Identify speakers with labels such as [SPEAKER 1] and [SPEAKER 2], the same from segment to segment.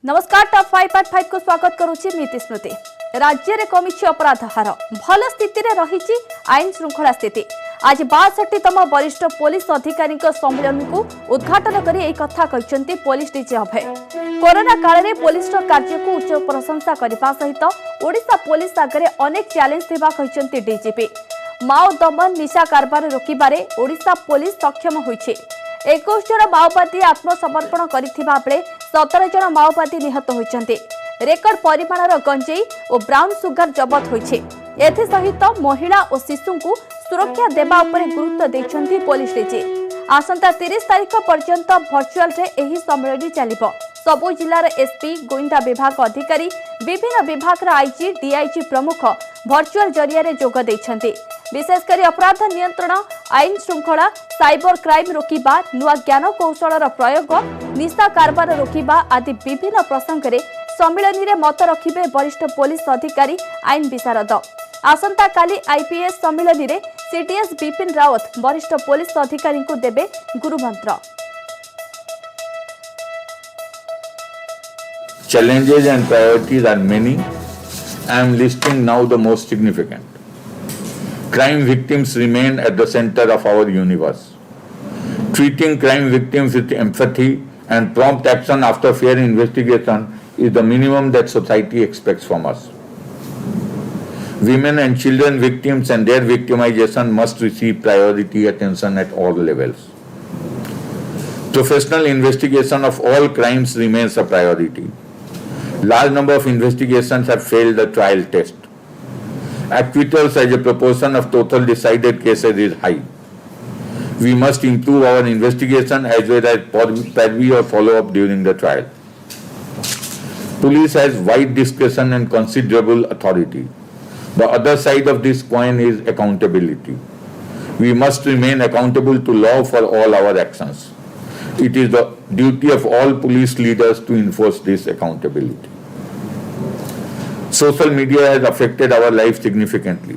[SPEAKER 1] नमस्कार टॉप 5 को स्वागत करुच्ची नीति स्मृति। राज्य में कमी अपराध हार भल स्थिति में रही आईन श्रृंखला स्थिति। आज 62तम वरिष्ठ पुलिस अधिकारी सम्मेलन को उद्घाटन कर एक कथा कहते पुलिस डीजी अभय। कोरोना काल में पुलिस कार्य को उच्च प्रशंसा करने सहित ओडिशा पुलिस आगे अनेक चैलेंज थिबा कहते डीजीपी। माओ दमन निशा कारबार रोकबारे ओडिशा पुलिस सक्षम होइछे। 21 जन माओवादी आत्मसमर्पण करथिबा बेले 17 जन माओवादी निहत होइछन्ते। रेकर्ड परिमाणर गंजेई और ब्राउन सुगर जबत होइछे। एथि सहित महिला और शिशु को सुरक्षा देबा उपरे गुरुत्व दैछन्ती पुलिस डीजी। आसंता 30 तारिख पर्यंत वर्चुअल रे एही सम्मेलन चलिबो। सबु जिलार एसपी गोइंदा विभाग अधिकारी विभिन्न विभाग आईजी डीआईजी प्रमुख वर्चुअल जरिया रे जोग दैछन्ती। विशेषकर अपराध नियंत्रण आईन श्रृंखला साइबर क्राइम रोकवा नुआ ज्ञान कौशल प्रयोग निशा कारबार रोकवा आदि विभिन्न प्रसंग में सम्मेलन में मत रखिबे वरिष्ठ पुलिस अधिकारी आईन विशारद। आसंता काली आईपीएस सम्मेलन में सीडीएस विपिन रावत वरिष्ठ पुलिस अधिकारी को देबे गुरुमंत्र।
[SPEAKER 2] Challenges and priorities are many. I am listing now the most significant. Crime victims remain at the center of our universe. Treating crime victims with empathy and prompt action after fair investigation is the minimum that society expects from us. Women and children victims and their victimization must receive priority attention at all levels. Professional investigation of all crimes remains a priority. Large number of investigations have failed the trial test. Acquittals as a proportion of total decided cases is high. We must improve our investigation as well as purview or follow-up during the trial. Police has wide discretion and considerable authority. The other side of this coin is accountability. We must remain accountable to law for all our actions. It is the duty of all police leaders to enforce this accountability. Social media has affected our life significantly.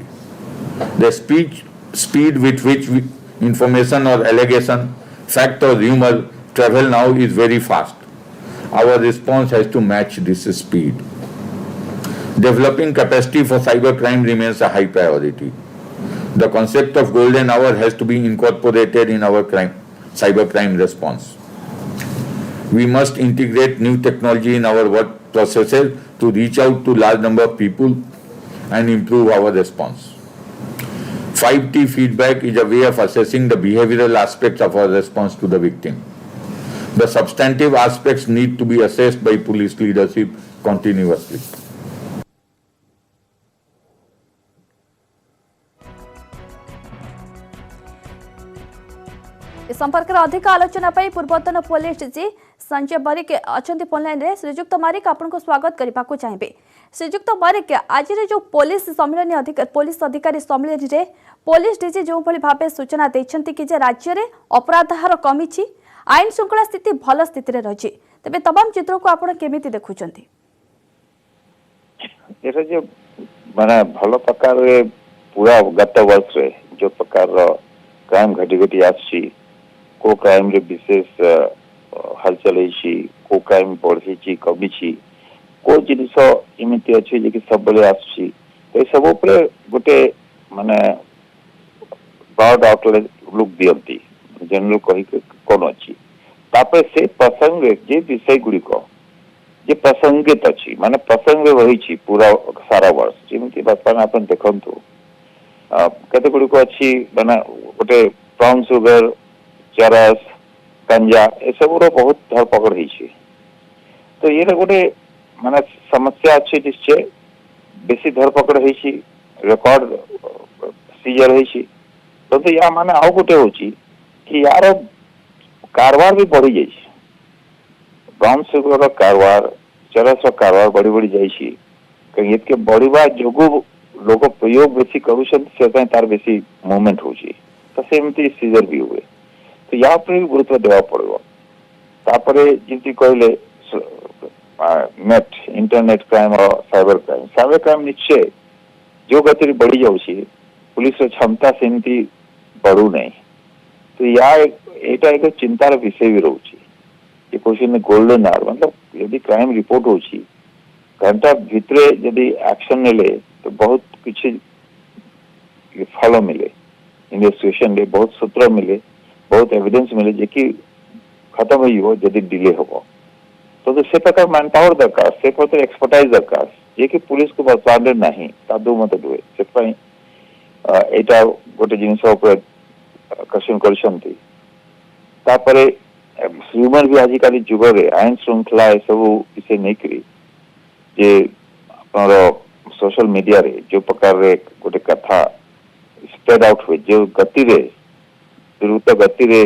[SPEAKER 2] The speed with which information or allegation, fact or rumor travel now is very fast. Our response has to match this speed. Developing capacity for cybercrime remains a high priority. The concept of golden hour has to be incorporated in our cybercrime response. We must integrate new technology in our work processes to reach out to large number of people and improve our response. 5T feedback is a way of assessing the behavioral aspects of our response to the victim. The substantive aspects need to be assessed by police leadership continuously.
[SPEAKER 1] इस संपर्क में अधिक आलोचना पाई पूर्वतन police DG Sanjay बारिक अच्छा phone line रे। श्रीजुक्त बारिक आपको स्वागत करने को चाहिए। श्रीजुक्त बारिक आज जो पुलिस सम्मेलन पुलिस अधिकारी सम्मेलन में पुलिस डीजी जो भाव सूचना देते कि राज्य में अपराध हार कमी आईन श्रृंखला स्थिति भल स्थिति रही तेज तमाम चित्र को आप देखुं
[SPEAKER 3] माने भल प्रकार पूरा गत वर्ष जो प्रकार क्राइम घटी घटी आसी को क्राइम रे विशेष हलचल को क्राइम बढ़ी कमी को जिनस इमिति अच्छी जे कि सब बेले आसी तो सब गोटे माने ब्रॉड आउटलुक दियंती जनरल कही कौन अच्छी तापर से प्रसंग जे विषय गुड़िक जे प्रसंगित अच्छी माने प्रसंग रही पूरा सारा वर्ष जमी बर्तमान आप देखु केते गुड़िक अच्छी माने गोटे ब्राउन सुगर चरस गंजा ए सब बहुत धरपकड़ होती तो ये गोटे माने समस्या अच्छी निश्चय बेसी धरपकड़ होती रेकर्ड सीजर होती तो या माने आउ गोटे हो कि यार कारबार भी बढ़ी जाइए ब्राउन सुगर कारबार चरस कारबार बढ़ी बढ़ी जाइए कहीं ये बढ़िया जोगु लोग प्रयोग बेसी कर तार बेसी मूवमेंट हो सेमती सीजर भी हुए तो या भी गुरुत्व देवा पड़ो तापरे जमी कहले नेट इंटरनेट क्राइम और साइबर क्राइम निश्चय जो गति बढ़ी जाऊँगी पुलिस क्षमता सेमती बढ़ू नहीं तो या एक चिंतार विषय भी रोचे ये क्वेश्चन गोल्डन आवर मतलब यदि क्राइम रिपोर्ट होची घंटा भितरे यदि एक्शन नेले तो बहुत किसी फल मिले इन्वेस्टिगेशन रे बहुत सूत्र मिले बहुत एविडेंस मिले जे कि खत्म हो जदि डिले हो तो से प्रकार मैन पावर दरकार से प्रकार एक्सपर्टाइज दरकार जे कि पुलिस को वर्तमान नहीं तादू मत दुए से पई एटा गोटे जिनिस ऊपर क्वेश्चन करछंती तापरे ह्यूमन भी आजिकाली जुग रे आईन श्रृंखला ए सब विषय नहीं करी जे आपरो सोशल मीडिया रे जो प्रकार रे गोटे कथा स्प्रेड आउट हुए जो गति रे द्रुत गति रे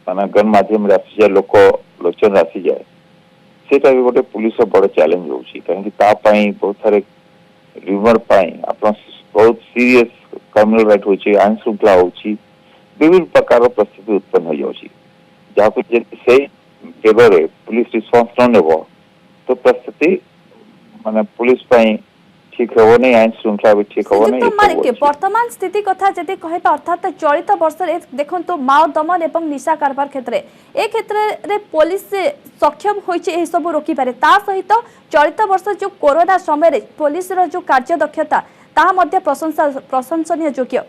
[SPEAKER 3] माने गण माध्यम रे आसी जाए लोक लोचन आसी जाए सेटा भी गोटे पुलिस बड़ चैलेंज होची कहीं ता पई बहुत सारे ह्यूमर पई आपन बहुत सीरियस क्रिमिनल राइट होची आईन श्रृंखला होची विभिन्न प्रकार परिस्थिति उत्पन्न हो जाउची जहाँ को से केवल पुलिस रिस्पांस न नेब तो परिस्थिति माने पुलिस पई ठीक हो नहीं आईन श्रृंखला भी ठीक हो नहीं
[SPEAKER 1] वर्तमान स्थिति कथा जदि कहबा अर्थात चलित वर्ष देखंतु माओ दमन एवं निशा कारबार क्षेत्र ए क्षेत्र रे पुलिस सक्षम होइছে ए सब रोकी पारे ता सहित चलित वर्ष जो कोरोना समय रे पुलिस रो जो कार्य दक्षता ता मध्ये प्रशंसनीय योग्य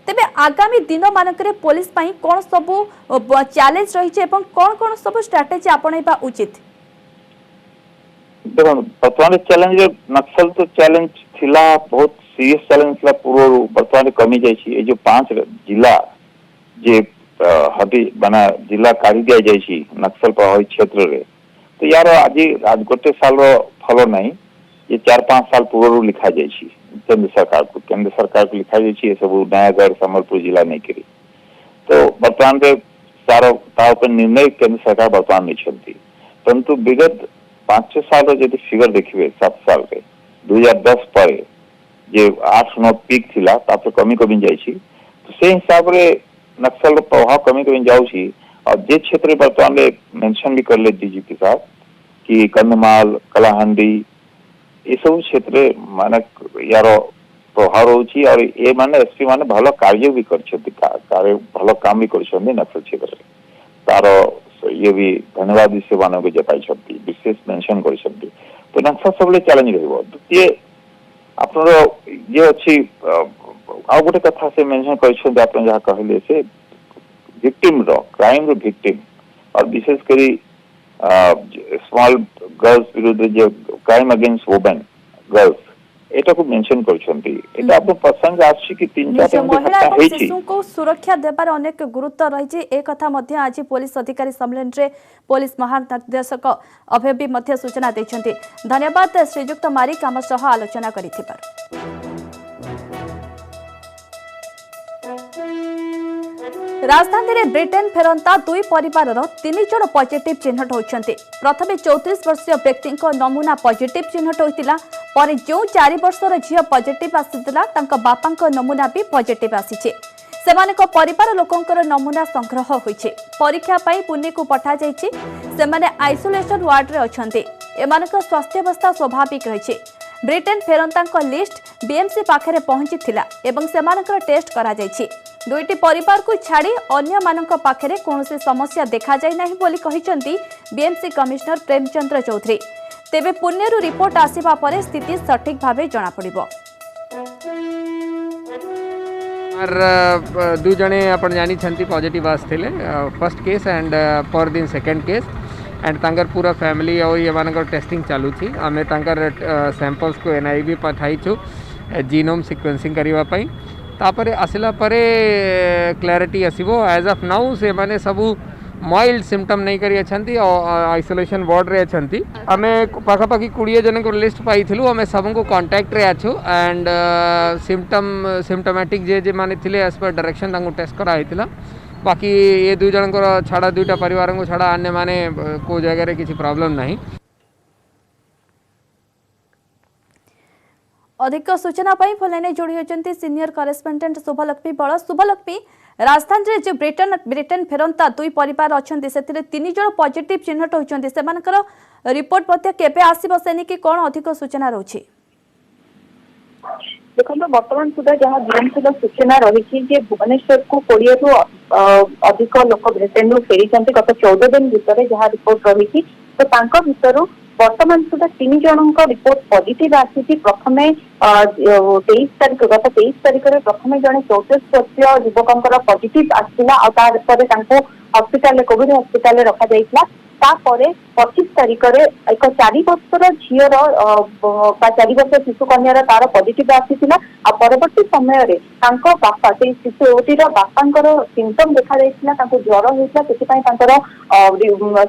[SPEAKER 1] तेबे आगामी दिन मानकरे पुलिस पई कोन सब चैलेंज रहिছে एवं कोन सब स्ट्रेटजी आपणैबा उचित
[SPEAKER 3] देखो वर्तमान चैलेंज नक्सल तो चैलेंज थिला बहुत सीरियस चैलेंज थिला पूर्व वर्तमान कमी जाइछि ए जो 5 जिला जे हटी बना जिला काढ़ी दिया जाइछि नक्सल प्रभावित क्षेत्र रे तो यार आज गोटे साल फल नहीं ये 4-5 साल पूर्व लिखा जाइछि केंद्र सरकार को लिखा जाइछि सब नयागढ़ संबलपुर जिला नहीं करी तो वर्तमान रे सारो ता ऊपर निर्णय केंद्र सरकार वर्तमान नहीं छथि परंतु विगत 5-6 साल जब फिगर देखिए 7 साल के 2010 पर जे 8-9 पीक थिला तापर कमी कमी जाइछि तो से हिसाब रे नक्सल प्रभाव कमी कमी जाउछि और जे क्षेत्र वर्तमान में मेंशन भी करले डीजीपी साहब कि कंधमाल कलाहांडी ये सब क्षेत्र माने यार प्रभाव होछि और ये माने एसपी माने भलो कार्य भी करछथि कार्य भलो काम भी करछथि नक्सल क्षेत्र तारो ये भी धन्यवाद विषय मानव को जताई छथि विशेष मेंशन करि छथि तो नक्सल सबले चैलेंज रहबो द्वितीय आपन ये अछि आ गोटे कथा से मेंशन करि छथि आपन जहा कहले से विक्टिम रो क्राइम रो विक्टिम और विशेष करी स्मॉल गर्ल्स विरुद्ध जो क्राइम अगेंस्ट वुमेन गर्ल्स एटा को मेंशन करछंती एटा आपन प्रसंग आछि कि 3-4
[SPEAKER 1] महिला और शिशु को सुरक्षा देबार अनेक गुरुत्व रही ए कथा मध्य आज पुलिस अधिकारी सम्मेलन रे पुलिस महानिर्देशक अभय भी मध्य सूचना दैछंती धन्यवाद श्रीयुक्त मारिक आम सह आलोचना करिथिबार राजधानी रे ब्रिटेन फेरंता दुई परिवार 3 जण पॉजिटिव चिन्हट होइछन्ते प्रथमे 34 वर्षीय व्यक्ति नमूना पॉजिटिव चिन्हट होइतिला पर जो 4 वर्षर झियो पॉजिटिव आसीतिला तांका बापांक नमूना भी पॉजिटिव आसीछे सेमानक परिवार लोकंकर नमूना संग्रह होइछे परीक्षा पई पुणे को पठा जाइछे सेमाने आइसोलेशन वार्ड रे अछन्ते एमानक स्वास्थ्य अवस्था स्वाभाविक रहिछे ब्रिटेन फेरंतांक लिस्ट बीएमसी पाखरे पहुंचीथिला एवं सेमानकर टेस्ट करा जाइछे दुईटी परिवार को छाड़ी अन्य मानक पाखरे कोनोसी समस्या देखा जाय नाही बोली कहिसंती बीएमसी कमिश्नर प्रेमचंद्र चौधरी तेबे पुण्यरु रिपोर्ट आसीबा परे स्थिति सठिक भाबे जणा पड़िबो
[SPEAKER 4] और दु जने आपण जानी छंती पॉजिटिव आस्थिले फर्स्ट केस एंड पर दिन सेकंड केस एंड तांकर पूरा फैमिली और ये मानकर टेस्टिंग चालू थी आमे तांकर सैंपल्स को एनआईवी पठाइछु जीनोम सिक्वेंसिंग करिवा पई तापरे आसिला परे क्लैरिटी आसीबो एज ऑफ नाउ से माने सबु माइल्ड सिम्पटम नहीं करी अछंती आइसोलेशन वार्ड रे अछंती आमे पाखापाखी 20 जन को लिस्ट पाइथिलु आमे सबको कांटेक्ट रे आछु एंड सिम्टोमेटिक जे माने थिले एज पर डायरेक्शन तांको टेस्ट करा हितला बाकी ये 2 जन को छाड़ा 2टा परिवार को छाड़ा अन्य माने को जगह रे किसी प्रॉब्लम नहीं
[SPEAKER 1] अधिक सूचना पाई फोन जोड़ी होचंती सीनियर करेस्पोंडेंट शुभलक्ष्मी बळ शुभलक्ष्मी राजधानी रे जो ब्रिटेन फेरंता दुई परिवार अछंती सेतिरे 3 जण पॉजिटिव चिन्हट होचंती सेमानकर रिपोर्ट पत्या केबे आसीबो सेनी कि कोन अधिक सूचना रहउछि
[SPEAKER 5] देखो बर्तमान सुधा जहाँ बीएमसी सूचना रही भुवनेश्वर को 20 रु अधिक लोक ब्रिटेन फेरी गत 14 दिन भितर जहाँ रिपोर्ट रही तो भितर वर्तमान सुधा 3 जन रिपोर्ट पॉजिटिव आसी प्रथम 23 तारीख गत 23 तारीख में प्रथम जड़े 34 वर्षीय युवक पॉजिटिव आसला हॉस्पिटल कोविड हॉस्पिटल रखा जाइछला तापर 25 तारीख में एक 4 वर्षर झीर 4 वर्ष शिशु कन्यार तार पॉजिटिव आसीथिला आ परवर्ती समय रे तांको बापा से शिशुटीर बापांकर सिम्पटम देखा जाइछला तांको ज्वर होइछला सेति तांकर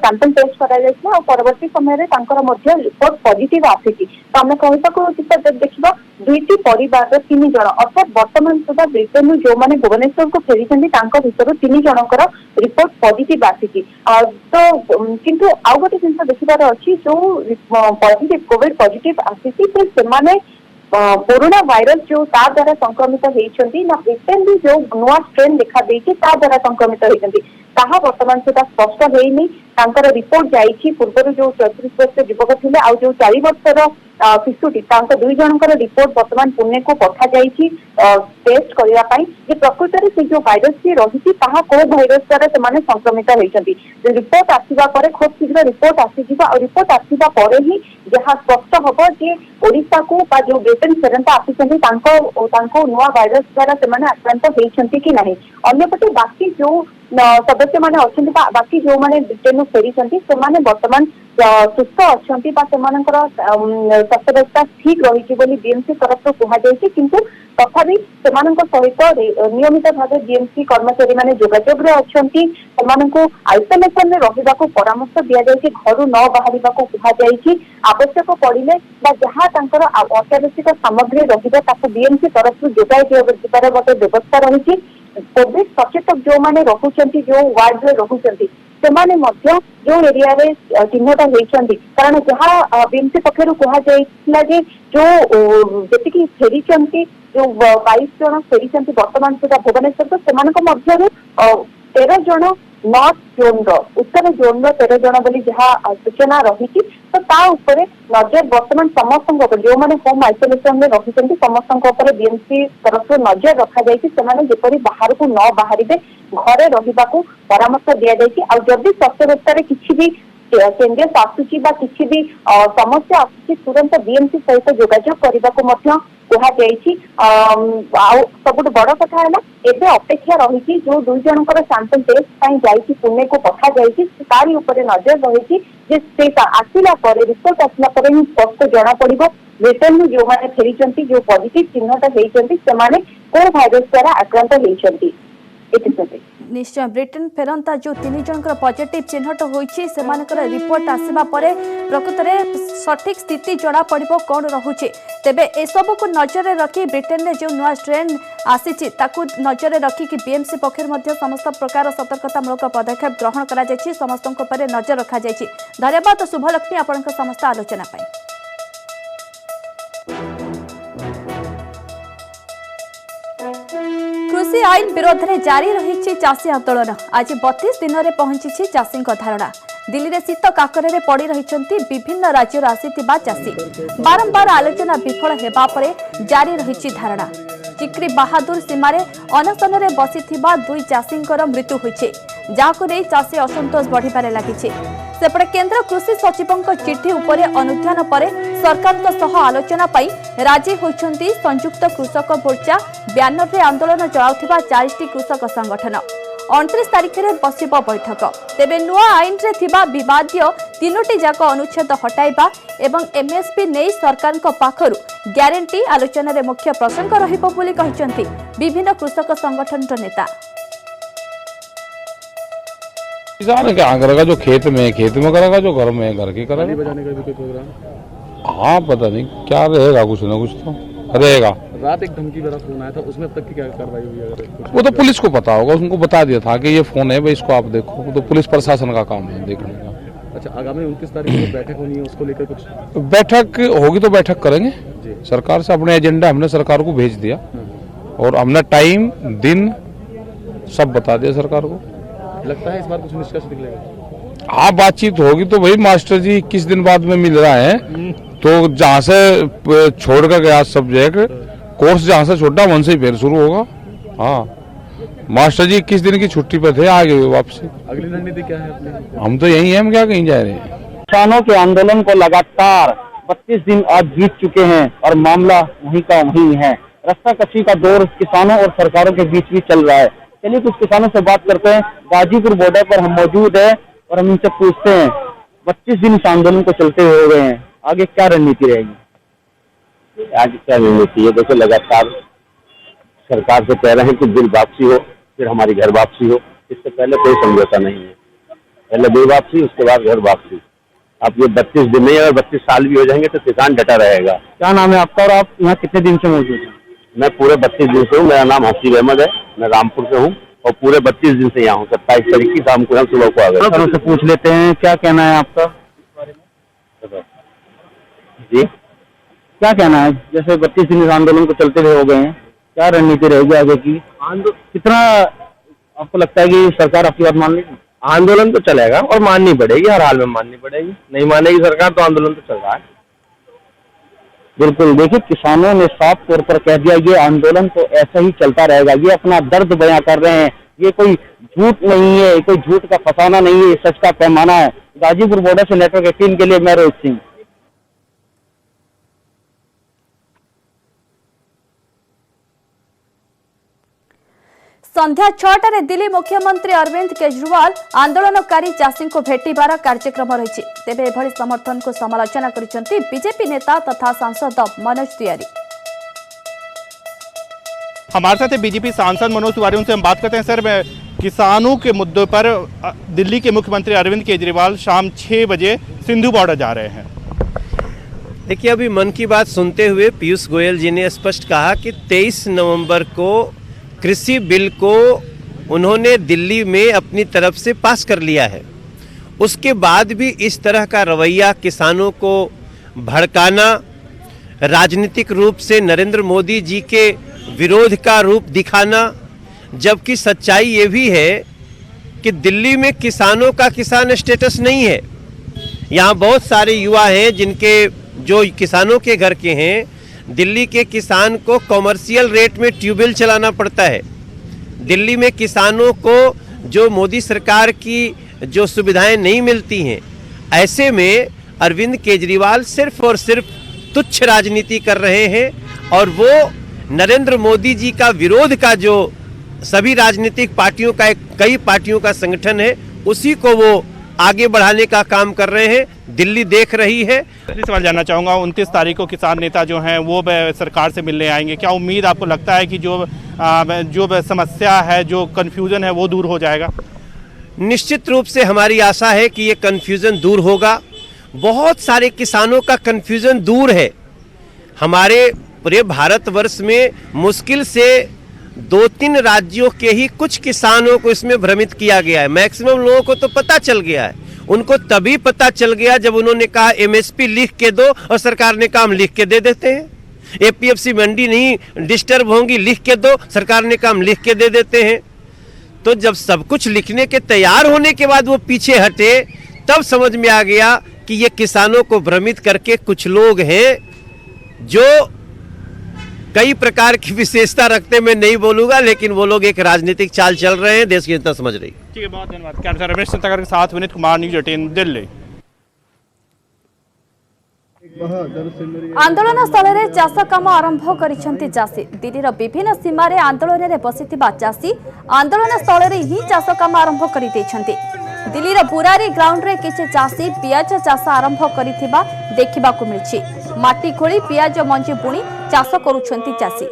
[SPEAKER 5] सैंपल टेस्ट करा जाइछला आ परवर्ती समय रे तांकर मध्य रिपोर्ट पॉजिटिव आसीथि तो हम कहिसको देखिबा दुईटी परिवार 3 जन अर्थात वर्तमान सुधा ब्रिटेन जो माने भुवनेश्वर को फेरी भितर 3 जनकर रिपोर्ट पॉजिटिव आसीथि तो किंतु आउ गोटे जिन देखिबार अच्छी जो पॉजिटिव कोविड पॉजिटिव आसीथि तो सेमाने कोरोना वायरस जो ता द्वारा संक्रमित होइछंती ना ब्रिटेन भी जो नुआ स्ट्रेन देखा देछि ता द्वारा संक्रमित होइछंती ताहा वर्तमान सुधा स्पष्ट हेइनी तांकर रिपोर्ट जाइछि पूर्व जो 34 वर्ष युवक थिले आ जो 4 वर्षर शिशुटी तांको 2 जनकर रिपोर्ट वर्तमान पुणे को पठा जाइछि टेस्ट करिया पई जे प्रकृत रे से जो वायरस की रहिछि ताहा को वायरस द्वारा से माने संक्रमित होइछंती रिपोर्ट आसीबा परे खूब शीघ्र रिपोर्ट आसीजिबा और रिपोर्ट आसीबा परे ही जहाँ स्पष्ट हबो जे ओडिशा को बा जो ब्रिटेन फेरंता आसीछंती तांको नुआ वायरस द्वारा से माने आक्रांत होइछंती कि नाही अन्यपटे बाकी जो सदस्य माने अछंती बाकी जो माने ब्रिटेन फेरी से माने वर्तमान सुस्थ अच्छी स्वास्थ्यवस्था ठीक रही बीएमसी तरफ कहुई किंतु तथापि सहित नियमित भाव बीएमसी कर्मचारी माने जोगाजोग अच्छा आइसोलेसन में रहा परामर्श दि जाए घर न बाहर कहुई आवश्यक पड़े जहाँ अत्यावश्यक सामग्री रही बीएमसी तरफ जोगाई दिबार गोटे व्यवस्था रही कोविड सचेतक जो माने रहुचंती जो वार्ड रे रहुचंती सेमाने मध्य जो एरिया रे चिन्हटा होइचंती कारण जहाँ बीएमसी पक्षरु कहा जाइछला जे जो जेतिकी फेरीचंती जो 22 जन फेरीचंती वर्तमान सुधा भुवनेश्वर तो सेमानक मध्यरु 13 जन नॉर्थ जोन उत्तर जोन 13 जन बोली जहाँ सूचना रही तो ता उपरे नजर वर्तमान समस्त जो माने होम आइसोलेशन में रही समस्त बीएमसी तरफ नजर रखा जापरी बाहर को न बाहर घरे रहा परामर्श दि जाए जदि स्वास्थ्यवस्था किसी भी चेंजेस आसूची किसी भी समस्या आसूची तुरंत बीएमसी सहित जोगाजोग करने सब बड़ कथा है एबे अपेक्षा रही जो 2 जनकर सैंपल टेस्ट जाइए पुणे को पठा जाइए तारी ऊपर नजर रही आसला रिपोर्ट आसला ही स्पष्ट जना पड़ ब्रिटेन जो मैंने फेरी जो पॉजिटिव चिन्हटा होती को भाइरस द्वारा आक्रांत होती
[SPEAKER 1] निश्चय ब्रिटेन फेरंता जो 3 जनकर पॉजिटिव चिन्हट होइछि सेमानकर रिपोर्ट आसीबा परे प्रकृत में सठिक स्थिति जड़ा पड़िबो कोन रहुछि तेबे ए सब को नजर रे रखी ब्रिटेन में जो नुआ स्ट्रेन आसीछि ताकू नजर रे रखी कि बीएमसी पक्षर मध्य समस्त प्रकार सतर्कतामूलक पदक्षेप ग्रहण करा जायछि समस्तक परे नजर रखा जायछि धन्यवाद शुभलक्ष्मी आपनक समस्त आलोचना पाई कृषि आईन विरोध में जारी रही चाषी आंदोलन आज 32 दिन में पहुंची चाषी धारणा दिल्ली में शीत काकरे पड़ रही विभिन्न राज्य आसीथिबा चाषी बारंबार आलोचना विफल हेबा परे जारी रही धारणा चिक्री बहादुर सीमार अनशन में बसिथिबा 2 चाषींकर मृत्यु होइछे जाको नै चाषी असंतोष बढ़िबारे लागिछे सेपटे केंद्र कृषि सचिवों चिठी उपरे अनुध्यान पर सरकार आलोचना पाई राजी होइछंती संयुक्त कृषक मोर्चा ब्यानर रे आंदोलन चलाउथिबा 40टी कृषक संगठन 29 तारीख में बसिब बैठक तेबे नुआ आईन रे थिबा विवादीय 3टी जाक अनुच्छेद हटाइबा एवं एमएसपी नै सरकार को पाखरु ग्यारंटी आलोचना रे मुख्य प्रसंग रहिबो बोली कहिसंती विभिन्न कृषक संगठन नेता
[SPEAKER 6] किसान क्या करेगा जो खेत में करेगा जो घर में घर की करेगा
[SPEAKER 7] बजाने का भी कोई प्रोग्राम
[SPEAKER 6] हाँ पता नहीं क्या रहेगा कुछ ना कुछ तो रहेगा
[SPEAKER 7] रात एक धमकी वाला फोन आया था उसमें अब तक की क्या कार्रवाई हुई अगर कुछ
[SPEAKER 6] वो तो पुलिस को पता होगा उनको बता दिया था कि ये फोन है भाई इसको आप देखो वो तो पुलिस प्रशासन का काम है देखने का
[SPEAKER 7] अच्छा आगामी 29 तारीख को बैठक होनी है उसको लेकर कुछ
[SPEAKER 6] बैठक होगी तो बैठक करेंगे सरकार से अपने एजेंडा हमने सरकार को भेज दिया और हमने टाइम दिन सब बता दिया सरकार को
[SPEAKER 7] लगता है इस बार कुछ निष्कर्ष निकलेगा
[SPEAKER 6] हाँ बातचीत होगी तो भाई मास्टर जी 21 दिन बाद में मिल रहा है तो जहाँ से छोड़ कर गया सब्जेक्ट कोर्स जहाँ से छोड़ा वहीं से ही फिर शुरू होगा। हाँ, मास्टर जी 21 दिन की छुट्टी पर थे, आ गए वापसी।
[SPEAKER 7] अगली रणनीति क्या है अपनी?
[SPEAKER 6] हम तो यही हैं, हम क्या कहीं जा रहे हैं।
[SPEAKER 8] किसानों के आंदोलन को लगातार 32 दिन आज बीत चुके हैं और मामला वहीं का वहीं है। रस्साकशी का दौर किसानों और सरकारों के बीच भी चल रहा है। चलिए कुछ किसानों से बात करते हैं। गाजीपुर बॉर्डर पर हम मौजूद हैं और हम इनसे पूछते हैं, 25 दिन इस आंदोलन को चलते हुए गए हैं, आगे क्या रणनीति रहेगी?
[SPEAKER 9] आज क्या रणनीति है? देखो, लगातार सरकार से कह रहे हैं कि बिल वापसी हो, फिर हमारी घर वापसी हो। इससे पहले कोई समझौता नहीं है। पहले बिल वापसी, उसके बाद घर वापसी। आप ये 32 दिन नहीं, अगर 32 साल भी हो जाएंगे तो किसान डटा रहेगा।
[SPEAKER 8] क्या नाम है आपका और आप यहाँ कितने दिन से मौजूद हैं?
[SPEAKER 9] मैं पूरे 32 दिन से हूँ। मेरा नाम हसीब अहमद है, मैं रामपुर से हूँ और पूरे 32 दिन से यहाँ हूँ। 27 तारीख की शाम को हम सुबह को आ गए।
[SPEAKER 8] किसानों से पूछ लेते हैं, क्या कहना है आपका
[SPEAKER 9] जी?
[SPEAKER 8] क्या कहना है? जैसे 32 दिन इस आंदोलन को चलते हुए हो गए हैं, क्या रणनीति रहेगी आगे की? कितना आपको लगता है कि सरकार आपकी बात मान लेगी?
[SPEAKER 9] आंदोलन तो चलेगा और माननी पड़ेगी, हर हाल में माननी पड़ेगी। नहीं मानेगी सरकार तो आंदोलन तो चल रहा है।
[SPEAKER 8] बिल्कुल, देखिए किसानों ने साफ तौर पर कह दिया ये आंदोलन तो ऐसा ही चलता रहेगा। ये अपना दर्द बयां कर रहे हैं, ये कोई झूठ नहीं है, कोई झूठ का फसाना नहीं है, ये सच का पैमाना है। गाजीपुर बॉर्डर से नेटवर्क 18 के लिए मैं रोहित सिंह।
[SPEAKER 1] संध्या 6टारे दिल्ली मुख्यमंत्री अरविंद केजरीवाल आंदोलनकारी चाषी को भेटिबार कार्यक्रम रही। तेबे एभली समर्थन को समालोचना करिसेंती बीजेपी नेता तथा सांसद मनोज तिवारी।
[SPEAKER 10] हमारे साथ बीजेपी सांसद मनोज तिवारी, उनसे हम बात करते हैं। सर, किसानों के मुद्दों पर दिल्ली के मुख्यमंत्री अरविंद केजरीवाल शाम 6 बजे सिंधु बॉर्डर जा रहे हैं।
[SPEAKER 11] देखिए, अभी मन की बात सुनते हुए पीयूष गोयल जी ने स्पष्ट कहा कि 23 नवंबर को कृषि बिल को उन्होंने दिल्ली में अपनी तरफ से पास कर लिया है। उसके बाद भी इस तरह का रवैया, किसानों को भड़काना, राजनीतिक रूप से नरेंद्र मोदी जी के विरोध का रूप दिखाना, जबकि सच्चाई ये भी है कि दिल्ली में किसानों का किसान स्टेटस नहीं है। यहाँ बहुत सारे युवा हैं जिनके जो किसानों के घर के हैं। दिल्ली के किसान को कॉमर्शियल रेट में ट्यूबवेल चलाना पड़ता है। दिल्ली में किसानों को जो मोदी सरकार की जो सुविधाएं नहीं मिलती हैं, ऐसे में अरविंद केजरीवाल सिर्फ और सिर्फ तुच्छ राजनीति कर रहे हैं और वो नरेंद्र मोदी जी का विरोध का जो सभी राजनीतिक पार्टियों का कई पार्टियों का संगठन है, उसी को वो आगे बढ़ाने का काम कर रहे हैं। दिल्ली देख रही है।
[SPEAKER 10] सवाल जानना चाहूँगा, 29 तारीख को किसान नेता जो हैं वो सरकार से मिलने आएंगे। क्या उम्मीद आपको लगता है कि जो समस्या है, जो कन्फ्यूजन है, वो दूर हो जाएगा?
[SPEAKER 11] निश्चित रूप से हमारी आशा है कि ये कन्फ्यूजन दूर होगा। बहुत सारे किसानों का कन्फ्यूजन दूर है। हमारे पूरे भारतवर्ष में मुश्किल से 2-3 राज्यों के ही कुछ किसानों को इसमें भ्रमित किया गया है। मैक्सिमम लोगों को तो पता चल गया है। उनको तभी पता चल गया जब उन्होंने कहा एमएसपी लिख के दो, और सरकार ने काम लिख के दे देते हैं। एपीएफसी मंडी नहीं डिस्टर्ब होंगी, लिख के दो, सरकार ने काम लिख के दे देते हैं। तो जब सब कुछ लिखने के तैयार होने के बाद वो पीछे हटे, तब समझ में आ गया कि ये किसानों को भ्रमित करके कुछ लोग हैं जो कई प्रकार की विशेषता रखते। मैं नहीं बोलूंगा, लेकिन वो लोग एक राजनीतिक चाल चल रहे हैं, देश की जनता समझ रही।
[SPEAKER 10] ठीक है, बहुत धन्यवाद। कैमरा रमेश संताकर के साथ विनीत कुमार, न्यूज 18 दिल्ली।
[SPEAKER 1] आंदोलन स्थल में चाष काम आरंभ करिसेंती चाषी। दिल्लीर विभिन्न सीमार आंदोलन में बसिथिबा चाषी आंदोलन स्थल में ही चाष काम आरंभ कर दैछंती। दिल्लीर बुरारी ग्राउंड रे किछि चाषी पियाज चाष आरंभ करिथिबा देखिबाकु मिलछि। माटी खोली पियाज मंजी बुणी चाष करुछंती चाषी।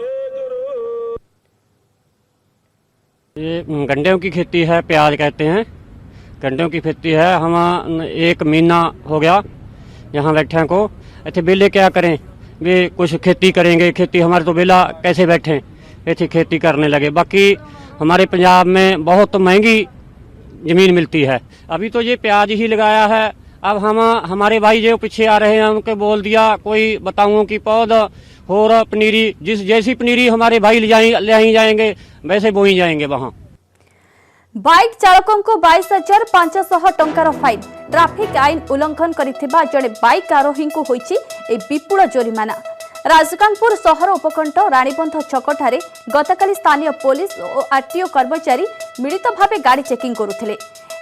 [SPEAKER 12] ये गन्नों की खेती है, प्याज कहते हैं। गन्नों की खेती है। हम 1 महीना हो गया यहाँ बैठे को। ऐसे बेले क्या करें, वे कुछ खेती करेंगे। खेती हमारे तो बेला कैसे बैठे, ऐसे खेती करने लगे। बाकी हमारे पंजाब में बहुत महंगी ज़मीन मिलती है। अभी तो ये प्याज ही लगाया है। अब हमारे भाई जो पीछे आ रहे हैं उनको बोल दिया कोई बताऊँ की पौध और पनीरी, जैसी पनीरी हमारे भाई ले जाएंगे वैसे बोई जाएंगे वहाँ।
[SPEAKER 1] बाइक चालकों को 22,500 टंकार फाइन। ट्राफिक आईन उल्लंघन करिथिबा जड़े बाइक आरोही को होईछि ए विपुल जोरिमाना। राजगांगपुर सहर उपकंठ रानीबंध छकठारे गतकाली स्थानीय पुलिस और आरटीओ कर्मचारी मिलित भावे गाड़ी चेकिंग करुथिले।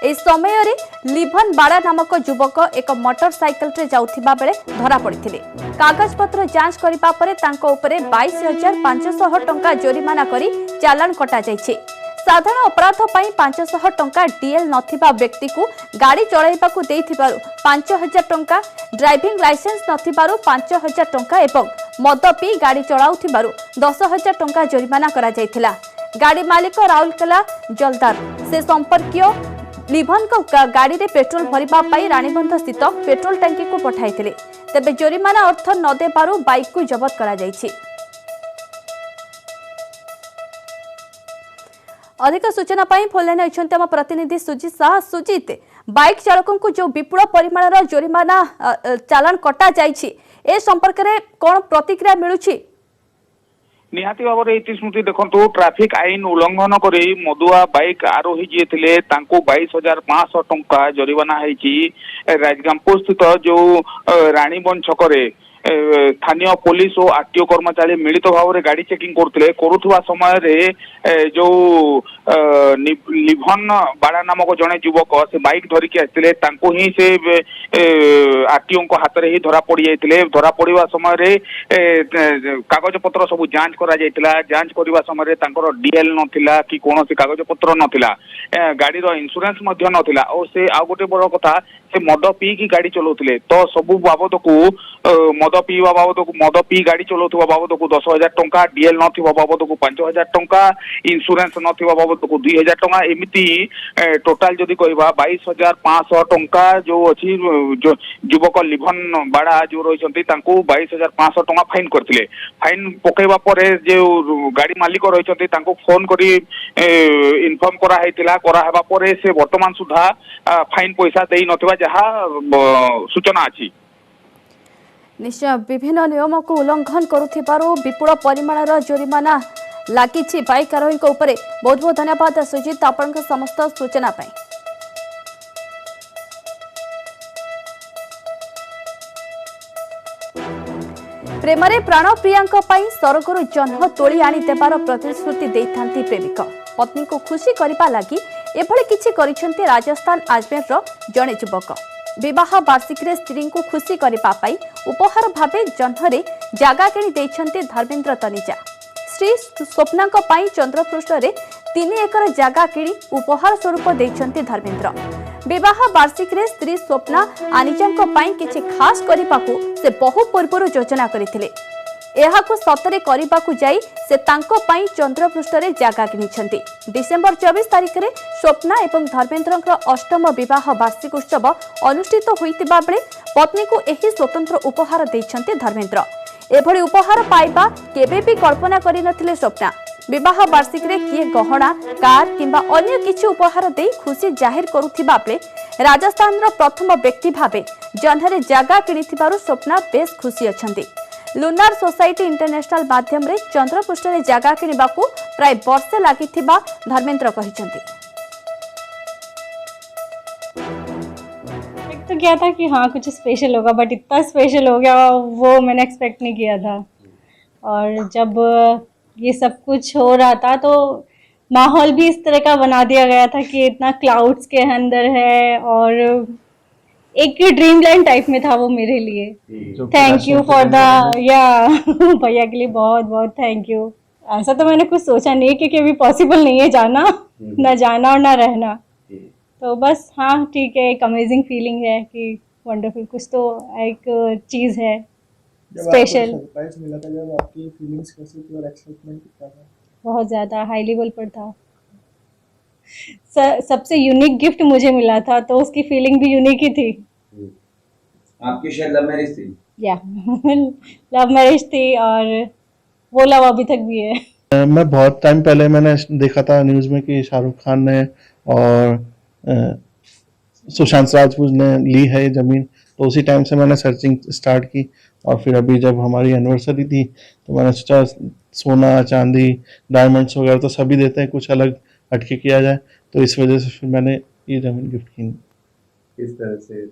[SPEAKER 1] ए समय रे लिभन बाड़ा नामक युवक एक मोटरसाइकल रे जाउथिबा बेले धरा पड़िथिले। कागज पत्र जांच करिबा परे तांको उपरे 22,500 टंका जोरिमाना करी चालान कटा जायछि। साधारण अपराध पाई 500 टंका डीएल नथिबा व्यक्ति को गाड़ी चलाइबाकू देइथिबारु 5,000 टंका, ड्राइविंग लाइसेंस नथिबारु 5,000 टंका एवं मद पी गाड़ी चलाउथिबारु 10,000 टंका जोरिमाना करा जायथिला। गाड़ी मालिक राउरकेला जलदार से संपर्कीय लिभन को गाड़ी रे पेट्रोल भरिबा पाई रानीबंध स्थित पेट्रोल टंकी को पठाइथिले। तेबे जोरिमाना अर्थ न देबारु बाइक को जब्त करा जायछि। अधिक सूचना पाई फोन लाइन अछंती हम प्रतिनिधि सुजीत शाह। सुजीत, बाइक चालकों को जो विपुल परिमाणर जोरिमाना चालान कटा जायछि ए संपर्क रे कोन प्रतिक्रिया मिलुछि?
[SPEAKER 13] निहाती भाव में स्मृति देखो ट्राफिक आईन उल्लंघन कर मदुआ बाइक आरोही जी थे 22,500 टंका जोरिमाना होती। राजगांगपुर स्थित जो रानीबंध छकरे स्थानीय पुलिस और आरटीओ कर्मचारी मिलित भाव में गाड़ी चेकिंग करुवा समय जो लिभन बाड़ा नामक जड़े युवक से बाइक धरिकी आसते ही से आरटीओ हाथ में ही धरा पड़ जाते। धरा पड़ा समय कागज पत्र सब जांच करा जांच करने समय डीएल नथिला कि कौन कागज पत्र नथिला, गाड़ी इंश्योरेंस नथिला और से आ गोटे बड़ कथा से मद पी की गाड़ी चलाउथिले। तो सबू बाबद को मद पीवा बाबद को मद पी गाड़ी चलाउथिबा बाबद को 10,000 टंका, डीएल नथिबा बाबद को 5,000 टंका, इंश्योरेंस नथिबा बाबद को 2,000 टंका, एमिति टोटाल जदि कहबा 22,500 टंका जो अछि जो युवक लिभन बाड़ा जो रहिसंती तांको 22,500 टंका फाइन करथिले। फाइन पकेबा परे जो गाड़ी मालिक रहिसंती तांको फोन करी इन्फॉर्म करा हेतिला। करा हेबा परे से वर्तमान सुधा फाइन पैसा देई नथिबा जहा सूचना अछि।
[SPEAKER 1] निश्चय विभिन्न नियम को उल्लंघन करुथिबारु विपुल परिमाणर जोरिमाना लागिछि बाइक आरोही उपरे। बहुत बहुत धन्यवाद सुजीत आपनक समस्त सूचना पाई। प्रेमरे प्राण प्रियांक पाई सरगरु जन्म तोली आनी देबार प्रतिश्रुति देइथांती प्रेमिक। पत्नी को खुशी करिबा लागि एभଳି किछि करिसेंती राजस्थान अजमेर जणे युवक। विवाह वार्षिकी रे स्त्री को खुशी करिबा पाई उपहार भावे जन्हरे जागा किणी देइछंती धर्मेंद्र तनिजा। श्री स्वप्ना पाई चंद्रपृष्ठ रे 3 एकर जागा किणी उपहार स्वरूप देइछंती धर्मेंद्र। विवाह वार्षिकी रे स्त्री स्वप्ना आनिजांक पाई किछि खास करिबाकू से बहु पूर्वरु योजना करिथिले। एहाकू सतरे करिबाकू जाई से तांको पाई चंद्रपृष्ठ रे जागा किनिछंती। डिसेंबर 24 तारिख रे स्वप्ना एवं धर्मेंद्रଙ୍କ अष्टम विवाह वार्षिक उत्सव अनुष्ठित होइतिबा बेले पत्नी को एही स्वतंत्र उपहार देइछंती धर्मेंद्र। एभଳି उपहार पाइबा केबे भी कल्पना करि नथिले स्वप्ना। विवाह वार्षिक रे किए गहना, कार किंबा अन्य किछि उपहार देई खुशी जाहिर करुथिबा बेले राजस्थान रो प्रथम व्यक्ति भाबे जन्हरे जागा किनिथिबारु स्वप्ना बेस खुशी अछंती। लुनार सोसाइटी इंटरनेशनल माध्यम रे चंद्रपृष्ठ रे जागा किनिबाकू प्राय वर्षे लागिथिबा धर्मेंद्र कहिसंती।
[SPEAKER 14] तो क्या था कि हाँ कुछ स्पेशल होगा, बट इतना स्पेशल हो गया वो मैंने एक्सपेक्ट नहीं किया था। और जब ये सब कुछ हो रहा था तो माहौल भी इस तरह का बना दिया गया था कि इतना क्लाउड्स के अंदर है और एक ड्रीमलैंड टाइप में था वो मेरे लिए। थैंक यू फॉर द भैया के लिए बहुत बहुत थैंक यू। ऐसा तो मैंने कुछ सोचा नहीं क्योंकि अभी पॉसिबल नहीं है जाना, ना जाना और ना रहना। तो बस हाँ ठीक है, एक अमेजिंग फीलिंग है कि वंडरफुल कुछ तो एक चीज़ है स्पेशल।
[SPEAKER 7] सरप्राइज मिला था जब आपकी फीलिंग्स कैसी थी और एक्साइटमेंट कितना था?
[SPEAKER 14] बहुत ज़्यादा हाई लेवल पर था। सबसे यूनिक गिफ्ट मुझे मिला था तो उसकी फीलिंग भी यूनिक ही थी।
[SPEAKER 15] आपकी शायद लव मैरिज थी?
[SPEAKER 14] या लव मैरिज थी और वो लव अभी तक भी है।
[SPEAKER 16] मैं बहुत टाइम पहले मैंने देखा था न्यूज़ में कि शाहरुख खान ने और सुशांत राजपूत ने ली है ये ज़मीन, तो उसी टाइम से मैंने सर्चिंग स्टार्ट की। और फिर अभी जब हमारी एनिवर्सरी थी तो मैंने सोचा सोना, चांदी, डायमंड्स वगैरह तो सभी देते हैं, कुछ अलग हटके किया जाए, तो इस वजह से फिर मैंने ये ज़मीन गिफ्ट की।
[SPEAKER 15] किस तरह से?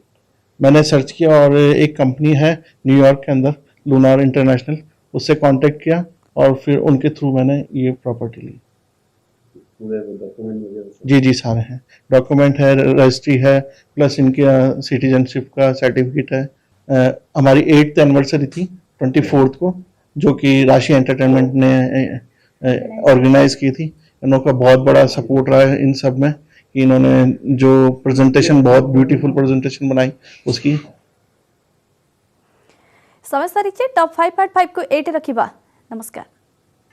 [SPEAKER 16] मैंने सर्च किया और एक कंपनी है न्यूयॉर्क के अंदर, लूनार इंटरनेशनल, उससे कांटेक्ट किया और फिर उनके थ्रू मैंने ये प्रॉपर्टी ली।
[SPEAKER 15] पूरे डॉक्यूमेंट वगैरह सब?
[SPEAKER 16] जी जी सारे हैं, डॉक्यूमेंट है, रजिस्ट्री है, प्लस इनके सिटीजनशिप का सर्टिफिकेट है। हमारी 8th एनिवर्सरी थी 24th को, जो कि राशि एंटरटेनमेंट ने ऑर्गेनाइज की थी। इन लोगों का बहुत बड़ा सपोर्ट रहा है इन सब में, कि इन्होंने जो प्रेजेंटेशन, बहुत ब्यूटीफुल प्रेजेंटेशन बनाई उसकी।
[SPEAKER 1] समय सारी टॉप 5 को 8 रखिबा। नमस्कार।